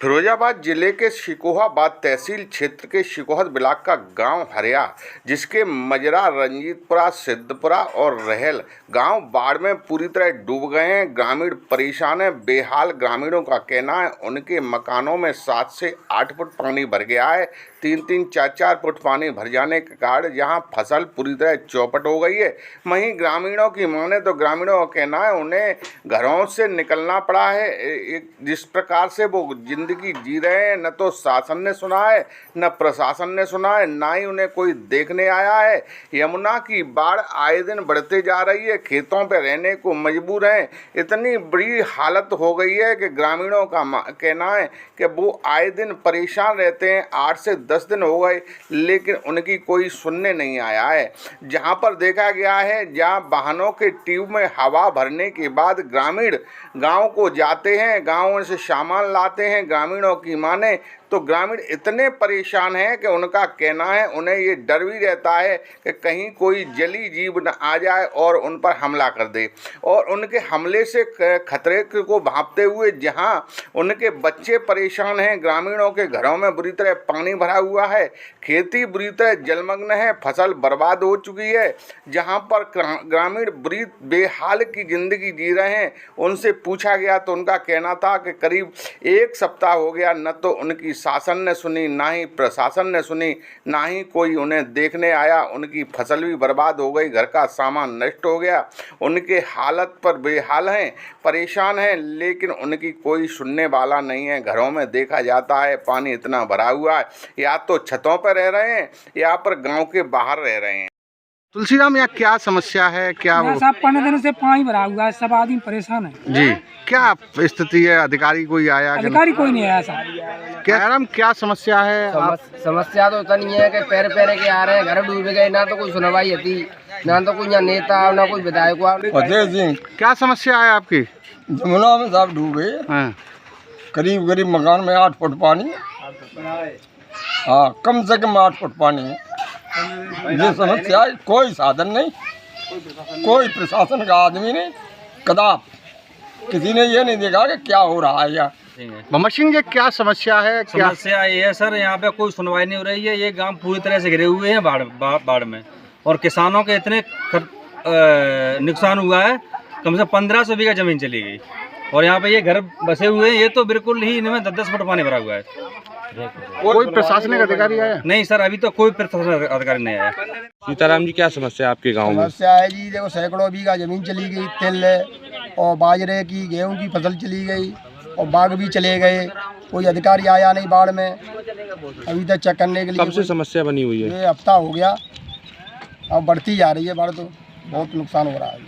फिरोजाबाद जिले के शिकोहाबाद तहसील क्षेत्र के शिकोहत ब्लॉक का गांव हरिया, जिसके मजरा, रंजीतपुरा, सिद्धपुरा और रहेल गांव बाढ़ में पूरी तरह डूब गए हैं। ग्रामीण परेशान हैं, बेहाल। ग्रामीणों का कहना है उनके मकानों में 7 से 8 फुट पानी भर गया है। 3-3, 4-4 फुट पानी भर जाने के कारण यहाँ फसल पूरी तरह चौपट हो गई है। वहीं ग्रामीणों की माने तो ग्रामीणों का कहना है उन्हें घरों से निकलना पड़ा है। जिस प्रकार से वो जिंदगी जी रहे हैं, न तो शासन ने सुना है, न प्रशासन ने सुना है, ना ही उन्हें कोई देखने आया है। यमुना की बाढ़ आए दिन बढ़ते जा रही है, खेतों पे रहने को मजबूर हैं। इतनी बुरी हालत हो गई है कि ग्रामीणों का कहना है कि वो आए दिन परेशान रहते हैं। 8 से 10 दिन हो गए, लेकिन उनकी कोई सुनने नहीं आया है। जहां पर देखा गया है, जहां वाहनों के ट्यूब में हवा भरने के बाद ग्रामीण गांव को जाते हैं, गांव से सामान लाते हैं। ग्रामीणों की माने तो ग्रामीण इतने परेशान हैं कि उनका कहना है उन्हें ये डर भी रहता है कि कहीं कोई जली जीव न आ जाए और उन पर हमला कर दे। और उनके हमले से खतरे को भांपते हुए जहां उनके बच्चे परेशान हैं, ग्रामीणों के घरों में बुरी तरह पानी भरा हुआ है, खेती बुरी तरह जलमग्न है, फसल बर्बाद हो चुकी है। जहां पर ग्रामीण बुरी बेहाल की ज़िंदगी जी रहे हैं। उनसे पूछा गया तो उनका कहना था कि करीब 1 सप्ताह हो गया, न तो उनकी शासन ने सुनी, ना ही प्रशासन ने सुनी, ना ही कोई उन्हें देखने आया। उनकी फसल भी बर्बाद हो गई, घर का सामान नष्ट हो गया। उनके हालत पर बेहाल हैं, परेशान हैं, लेकिन उनकी कोई सुनने वाला नहीं है। घरों में देखा जाता है पानी इतना भरा हुआ है, या तो छतों पर रह रहे हैं या पर गांव के बाहर रह रहे हैं। तुलसीराम, यहाँ क्या समस्या है? क्या वो सब 15 दिनों से पानी भरा हुआ है, सब आदमी परेशान है जी। क्या स्थिति है? अधिकारी कोई आया? अधिकारी कोई नहीं आया साहब। क्या समस्या है? समस्या तो इतनी है कि पैर के आ रहे हैं, घर डूब गए, ना तो कोई सुनवाई होती, ना तो कोई नेता, ना कोई विधायक। क्या समस्या है आपकी? जमुना में सब डूबे। करीब मकान में 8 फुट पानी। हाँ, कम से कम 8 फुट पानी है। ये समस्या है, कोई साधन नहीं, कोई प्रशासन का आदमी नहीं, कदाप किसी ने ये नहीं देखा कि क्या हो रहा है यहाँ। मशीन ये क्या समस्या है? क्या समस्या ये है सर, यहाँ पे कोई सुनवाई नहीं हो रही है। ये गांव पूरी तरह से घिरे हुए हैं बाढ़ में, और किसानों के इतने नुकसान हुआ है, कम से 1500 बीघा जमीन चली गई। और यहाँ पे ये घर बसे हुए हैं, ये तो बिल्कुल ही इनमें 10-10 फुट पानी भरा हुआ है। कोई प्रशासनिक अधिकारी आया? नहीं सर, अभी तो कोई प्रशासनिक अधिकारी नहीं आया। सीताराम जी, क्या समस्या है आपके गांव में? समस्या है जी, देखो सैकड़ों बीघा जमीन चली गई, तिल और बाजरे की, गेहूं की फसल चली गई, और बाग भी चले गए। कोई अधिकारी आया नहीं बाढ़ में अभी तक चेक करने के लिए। कब से समस्या बनी हुई है? ये हफ्ता हो गया, अब बढ़ती जा रही है बाढ़, तो बहुत नुकसान हो रहा है।